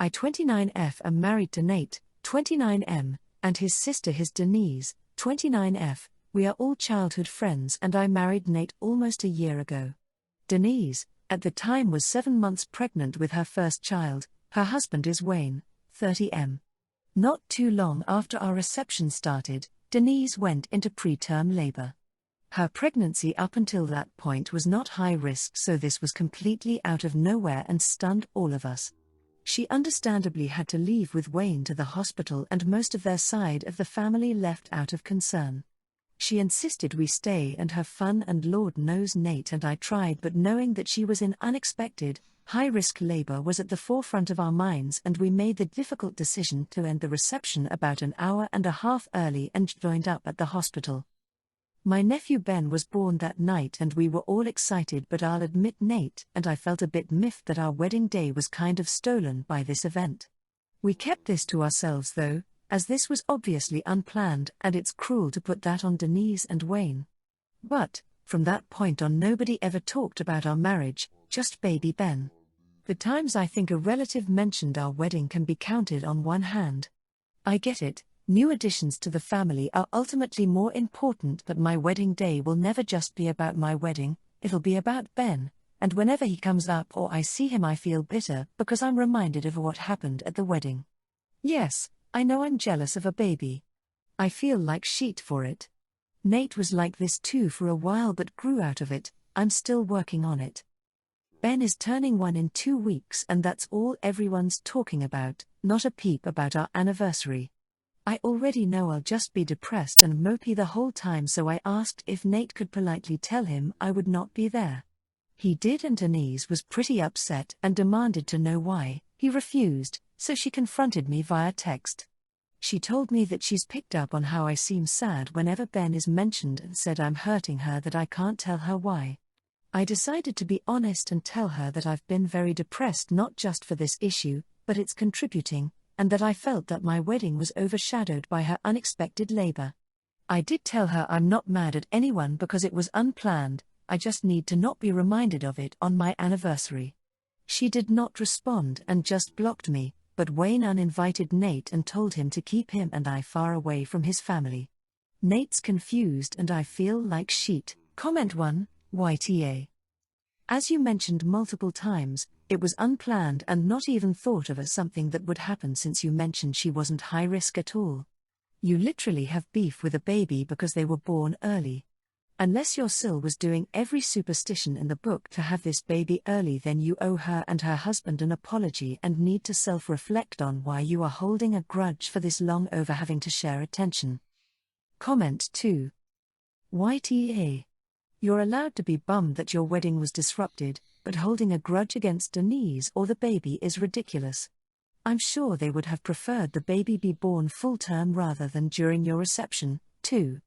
I 29F am married to Nate, 29M, and his sister is Denise, 29F. We are all childhood friends and I married Nate almost a year ago. Denise, at the time, was 7 months pregnant with her first child. Her husband is Wayne, 30M. Not too long after our reception started, Denise went into preterm labor. Her pregnancy up until that point was not high risk, so this was completely out of nowhere and stunned all of us. She understandably had to leave with Wayne to the hospital, and most of their side of the family left out of concern. She insisted we stay and have fun, and Lord knows Nate and I tried, but knowing that she was in unexpected, high-risk labor was at the forefront of our minds, and we made the difficult decision to end the reception about an hour and a half early and joined up at the hospital. My nephew Ben was born that night and we were all excited, but I'll admit Nate and I felt a bit miffed that our wedding day was kind of stolen by this event. We kept this to ourselves though, as this was obviously unplanned, and it's cruel to put that on Denise and Wayne. But, from that point on, nobody ever talked about our marriage, just baby Ben. The times I think a relative mentioned our wedding can be counted on one hand. I get it, new additions to the family are ultimately more important, but my wedding day will never just be about my wedding, it'll be about Ben, and whenever he comes up or I see him I feel bitter because I'm reminded of what happened at the wedding. Yes, I know I'm jealous of a baby. I feel like shit for it. Nate was like this too for a while but grew out of it. I'm still working on it. Ben is turning 1 in 2 weeks and that's all everyone's talking about, not a peep about our anniversary. I already know I'll just be depressed and mopey the whole time, so I asked if Nate could politely tell him I would not be there. He did, and Denise was pretty upset and demanded to know why. He refused, so she confronted me via text. She told me that she's picked up on how I seem sad whenever Ben is mentioned and said I'm hurting her, that I can't tell her why. I decided to be honest and tell her that I've been very depressed, not just for this issue, but it's contributing, and that I felt that my wedding was overshadowed by her unexpected labor. I did tell her I'm not mad at anyone because it was unplanned, I just need to not be reminded of it on my anniversary. She did not respond and just blocked me, but Wayne uninvited Nate and told him to keep him and I far away from his family. Nate's confused and I feel like shit. Comment 1, YTA. As you mentioned multiple times, it was unplanned and not even thought of as something that would happen, since you mentioned she wasn't high risk at all. You literally have beef with a baby because they were born early. Unless your SIL was doing every superstition in the book to have this baby early, then you owe her and her husband an apology and need to self-reflect on why you are holding a grudge for this long over having to share attention. Comment 2. YTA. You're allowed to be bummed that your wedding was disrupted, but holding a grudge against Denise or the baby is ridiculous. I'm sure they would have preferred the baby be born full term rather than during your reception, too.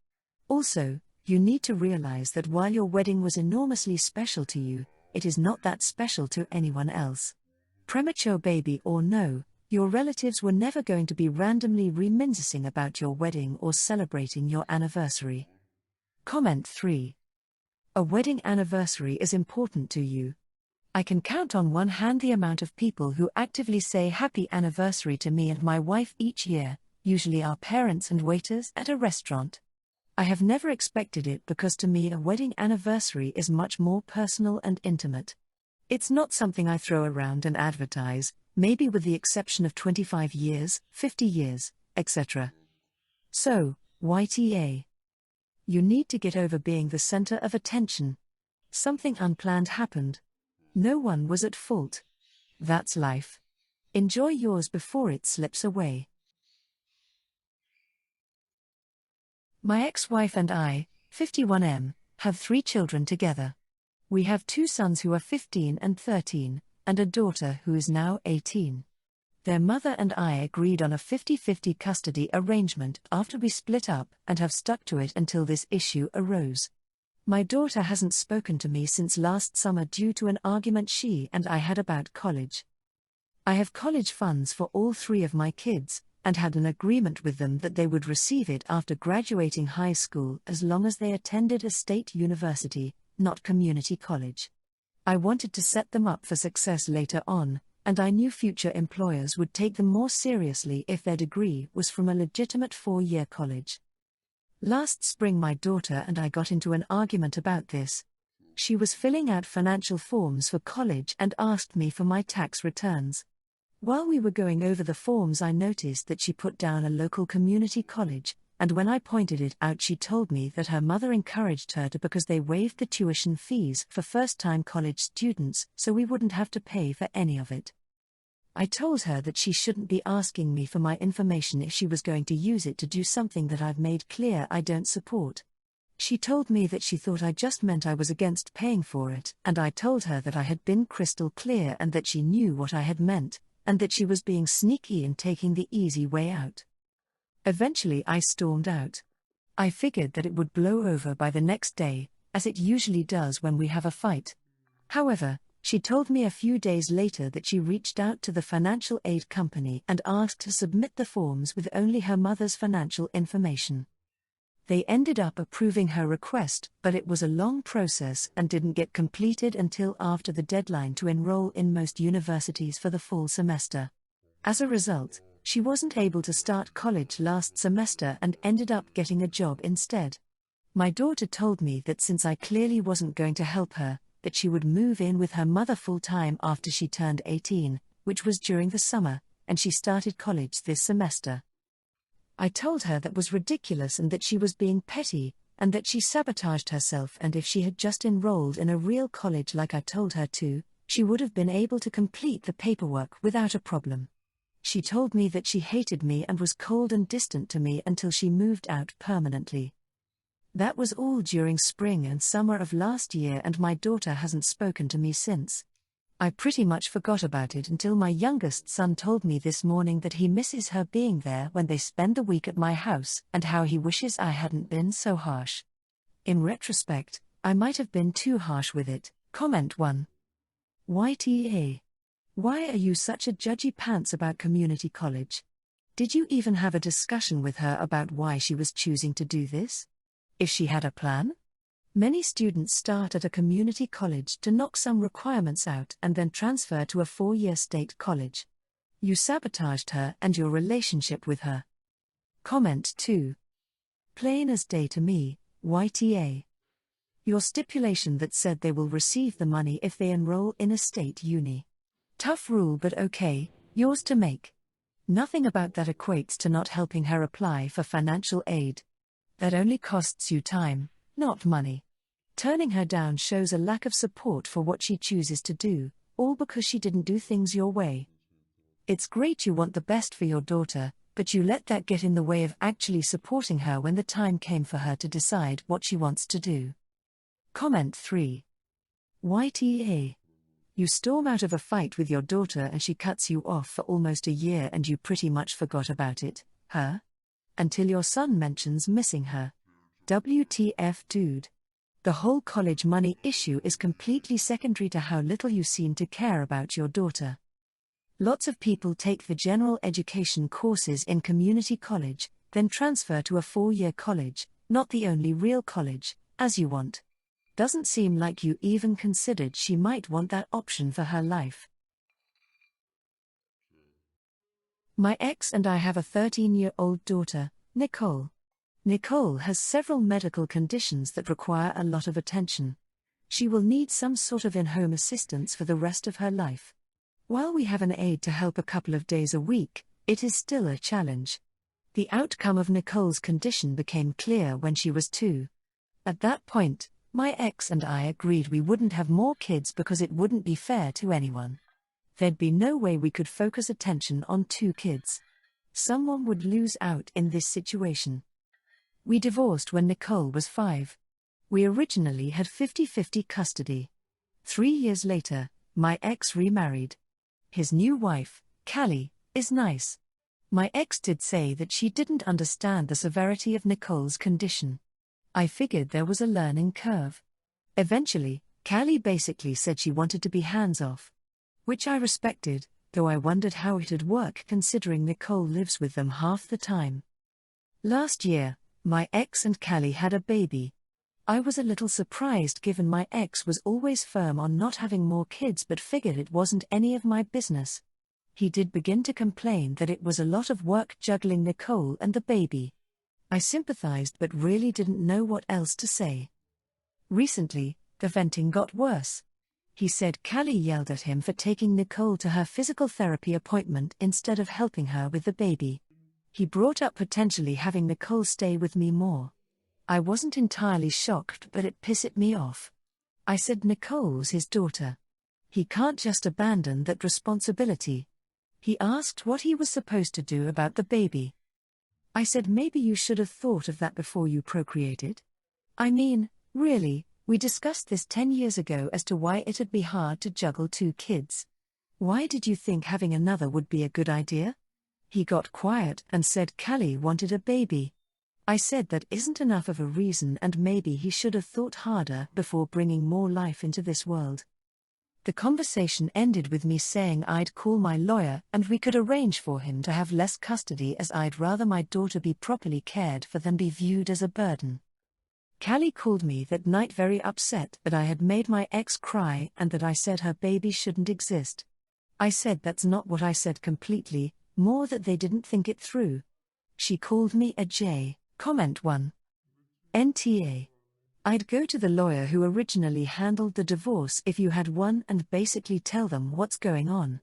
Also, you need to realize that while your wedding was enormously special to you, it is not that special to anyone else. Premature baby or no, your relatives were never going to be randomly reminiscing about your wedding or celebrating your anniversary. Comment 3. A wedding anniversary is important to you. I can count on one hand the amount of people who actively say happy anniversary to me and my wife each year, usually our parents and waiters at a restaurant. I have never expected it because to me a wedding anniversary is much more personal and intimate. It's not something I throw around and advertise, maybe with the exception of 25 years, 50 years, etc. So, YTA. You need to get over being the center of attention. Something unplanned happened. No one was at fault. That's life. Enjoy yours before it slips away. My ex-wife and I, 51M, have 3 children together. We have 2 sons who are 15 and 13, and a daughter who is now 18. Their mother and I agreed on a 50-50 custody arrangement after we split up and have stuck to it until this issue arose. My daughter hasn't spoken to me since last summer due to an argument she and I had about college. I have college funds for all 3 of my kids, and had an agreement with them that they would receive it after graduating high school as long as they attended a state university, not community college. I wanted to set them up for success later on, and I knew future employers would take them more seriously if their degree was from a legitimate 4-year college. Last spring my daughter and I got into an argument about this. She was filling out financial forms for college and asked me for my tax returns. While we were going over the forms I noticed that she put down a local community college, and when I pointed it out she told me that her mother encouraged her to because they waived the tuition fees for first-time college students so we wouldn't have to pay for any of it. I told her that she shouldn't be asking me for my information if she was going to use it to do something that I've made clear I don't support. She told me that she thought I just meant I was against paying for it, and I told her that I had been crystal clear and that she knew what I had meant, and that she was being sneaky and taking the easy way out. Eventually I stormed out. I figured that it would blow over by the next day, as it usually does when we have a fight. However, she told me a few days later that she reached out to the financial aid company and asked to submit the forms with only her mother's financial information. They ended up approving her request, but it was a long process and didn't get completed until after the deadline to enroll in most universities for the fall semester. As a result, she wasn't able to start college last semester and ended up getting a job instead. My daughter told me that since I clearly wasn't going to help her, that she would move in with her mother full-time after she turned 18, which was during the summer, and she started college this semester. I told her that was ridiculous and that she was being petty, and that she sabotaged herself, and if she had just enrolled in a real college like I told her to, she would have been able to complete the paperwork without a problem. She told me that she hated me and was cold and distant to me until she moved out permanently. That was all during spring and summer of last year, and my daughter hasn't spoken to me since. I pretty much forgot about it until my youngest son told me this morning that he misses her being there when they spend the week at my house and how he wishes I hadn't been so harsh. In retrospect, I might have been too harsh with it. Comment 1. YTA. Why are you such a judgy pants about community college? Did you even have a discussion with her about why she was choosing to do this? If she had a plan? Many students start at a community college to knock some requirements out and then transfer to a 4-year state college. You sabotaged her and your relationship with her. Comment 2. Plain as day to me, YTA. Your stipulation that said they will receive the money if they enroll in a state uni. Tough rule, but okay, yours to make. Nothing about that equates to not helping her apply for financial aid. That only costs you time, not money. Turning her down shows a lack of support for what she chooses to do, all because she didn't do things your way. It's great you want the best for your daughter, but you let that get in the way of actually supporting her when the time came for her to decide what she wants to do. Comment 3. YTA. You storm out of a fight with your daughter and she cuts you off for almost a year and you pretty much forgot about it, huh? Until your son mentions missing her. WTF, dude. The whole college money issue is completely secondary to how little you seem to care about your daughter. Lots of people take the general education courses in community college, then transfer to a 4-year college, not the only real college, as you want. Doesn't seem like you even considered she might want that option for her life. My ex and I have a 13-year-old daughter, Nicole. Nicole has several medical conditions that require a lot of attention. She will need some sort of in-home assistance for the rest of her life. While we have an aide to help a couple of days a week, it is still a challenge. The outcome of Nicole's condition became clear when she was 2. At that point, my ex and I agreed we wouldn't have more kids because it wouldn't be fair to anyone. There'd be no way we could focus attention on 2 kids. Someone would lose out in this situation. We divorced when Nicole was 5. We originally had 50-50 custody. 3 years later, my ex remarried. His new wife, Callie, is nice. My ex did say that she didn't understand the severity of Nicole's condition. I figured there was a learning curve. Eventually, Callie basically said she wanted to be hands-off. Which I respected, though I wondered how it'd work considering Nicole lives with them half the time. Last year, my ex and Callie had a baby. I was a little surprised given my ex was always firm on not having more kids but figured it wasn't any of my business. He did begin to complain that it was a lot of work juggling Nicole and the baby. I sympathized but really didn't know what else to say. Recently, the venting got worse. He said Callie yelled at him for taking Nicole to her physical therapy appointment instead of helping her with the baby. He brought up potentially having Nicole stay with me more. I wasn't entirely shocked, but it pissed me off. I said Nicole's his daughter. He can't just abandon that responsibility. He asked what he was supposed to do about the baby. I said maybe you should have thought of that before you procreated. I mean, really, we discussed this 10 years ago as to why it'd be hard to juggle 2 kids. Why did you think having another would be a good idea? He got quiet and said Callie wanted a baby. I said that isn't enough of a reason and maybe he should have thought harder before bringing more life into this world. The conversation ended with me saying I'd call my lawyer and we could arrange for him to have less custody as I'd rather my daughter be properly cared for than be viewed as a burden. Callie called me that night very upset that I had made my ex cry and that I said her baby shouldn't exist. I said that's not what I said completely, more that they didn't think it through. She called me a J. Comment 1. NTA. I'd go to the lawyer who originally handled the divorce if you had one and basically tell them what's going on.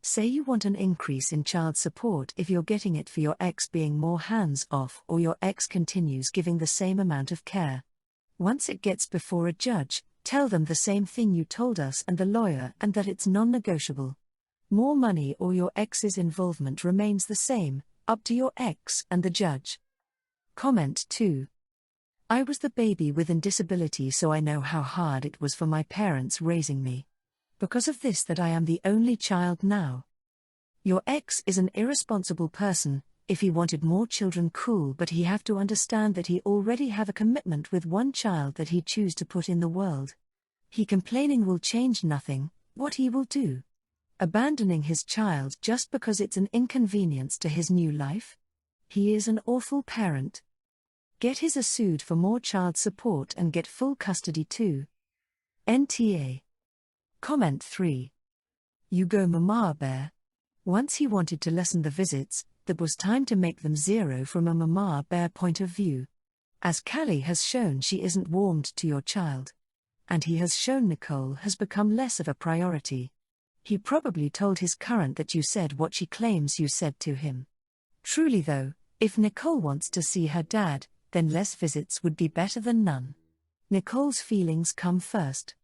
Say you want an increase in child support if you're getting it for your ex being more hands-off or your ex continues giving the same amount of care. Once it gets before a judge, tell them the same thing you told us and the lawyer and that it's non-negotiable. More money or your ex's involvement remains the same, up to your ex and the judge. Comment 2. I was the baby with a disability, so I know how hard it was for my parents raising me. Because of this that I am the only child now. Your ex is an irresponsible person. If he wanted more children, cool, but he have to understand that he already have a commitment with one child that he choose to put in the world. He complaining will change nothing. What he will do? Abandoning his child just because it's an inconvenience to his new life? He is an awful parent. Get his sued for more child support and get full custody too. NTA. Comment 3. You go mama bear. Once he wanted to lessen the visits, that was time to make them 0 from a mama bear point of view. As Callie has shown she isn't warmed to your child. And he has shown Nicole has become less of a priority. He probably told his current that you said what she claims you said to him. Truly though, if Nicole wants to see her dad, then less visits would be better than none. Nicole's feelings come first.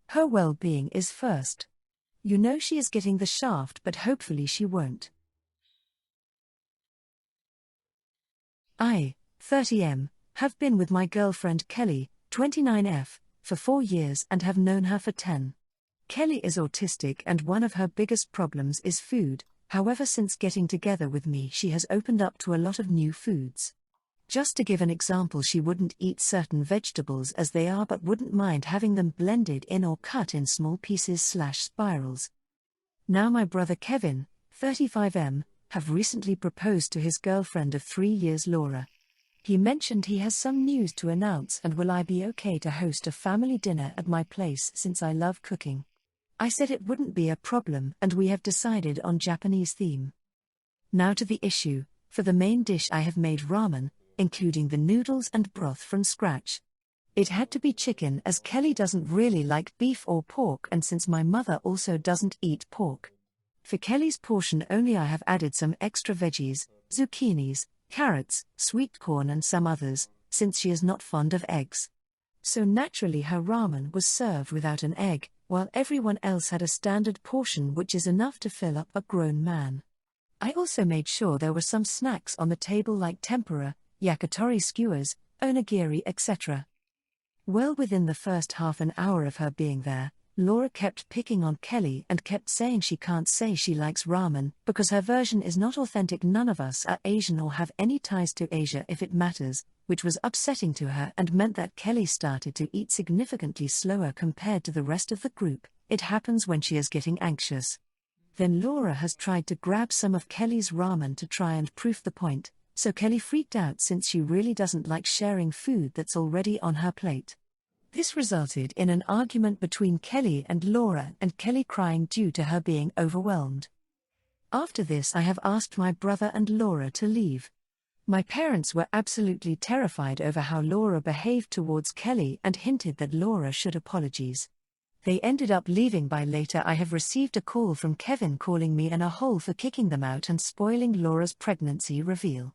Her well-being is first. You know she is getting the shaft, but hopefully she won't. I, 30M, have been with my girlfriend Kelly, 29F, for 4 years and have known her for 10. Kelly is autistic and one of her biggest problems is food. However, since getting together with me she has opened up to a lot of new foods. Just to give an example, she wouldn't eat certain vegetables as they are but wouldn't mind having them blended in or cut in small pieces/spirals. Now my brother Kevin, 35M, have recently proposed to his girlfriend of 3 years Laura. He mentioned he has some news to announce and will I be okay to host a family dinner at my place since I love cooking. I said it wouldn't be a problem and we have decided on Japanese theme. Now to the issue. For the main dish I have made ramen, including the noodles and broth from scratch. It had to be chicken as Kelly doesn't really like beef or pork and since my mother also doesn't eat pork. For Kelly's portion only I have added some extra veggies, zucchinis, carrots, sweet corn and some others, since she is not fond of eggs. So naturally her ramen was served without an egg, while everyone else had a standard portion which is enough to fill up a grown man. I also made sure there were some snacks on the table like tempura, yakitori skewers, onigiri etc. Well, within the first half an hour of her being there, Laura kept picking on Kelly and kept saying she can't say she likes ramen because her version is not authentic. None of us are Asian or have any ties to Asia if it matters, which was upsetting to her and meant that Kelly started to eat significantly slower compared to the rest of the group. It happens when she is getting anxious. Then Laura has tried to grab some of Kelly's ramen to try and prove the point, so Kelly freaked out since she really doesn't like sharing food that's already on her plate. This resulted in an argument between Kelly and Laura, and Kelly crying due to her being overwhelmed. After this, I have asked my brother and Laura to leave. My parents were absolutely terrified over how Laura behaved towards Kelly and hinted that Laura should apologize. They ended up leaving by later. I have received a call from Kevin calling me an a-hole for kicking them out and spoiling Laura's pregnancy reveal.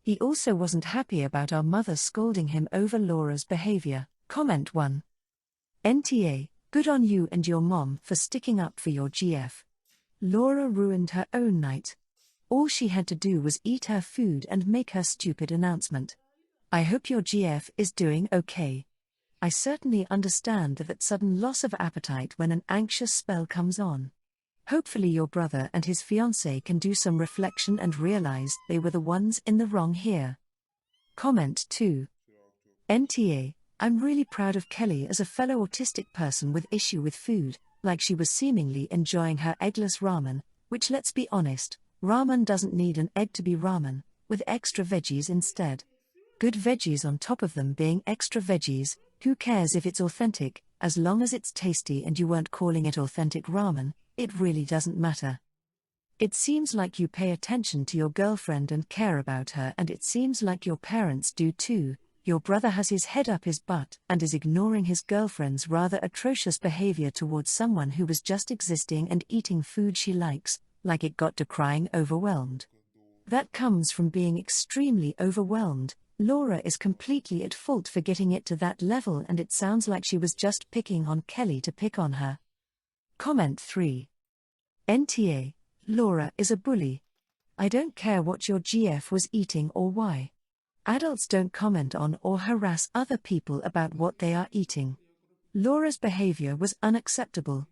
He also wasn't happy about our mother scolding him over Laura's behavior. Comment 1. NTA, good on you and your mom for sticking up for your GF. Laura ruined her own night. All she had to do was eat her food and make her stupid announcement. I hope your GF is doing okay. I certainly understand that sudden loss of appetite when an anxious spell comes on. Hopefully your brother and his fiancée can do some reflection and realize they were the ones in the wrong here. Comment 2. NTA, I'm really proud of Kelly as a fellow autistic person with issue with food, like she was seemingly enjoying her eggless ramen, which, let's be honest, ramen doesn't need an egg to be ramen, with extra veggies instead. Good veggies on top of them being extra veggies. Who cares if it's authentic, as long as it's tasty and you weren't calling it authentic ramen, it really doesn't matter. It seems like you pay attention to your girlfriend and care about her, and it seems like your parents do too. Your brother has his head up his butt and is ignoring his girlfriend's rather atrocious behavior towards someone who was just existing and eating food she likes, like it got to crying overwhelmed. That comes from being extremely overwhelmed. Laura is completely at fault for getting it to that level, and it sounds like she was just picking on Kelly to pick on her. Comment 3. NTA, Laura is a bully. I don't care what your GF was eating or why. Adults don't comment on or harass other people about what they are eating. Laura's behavior was unacceptable.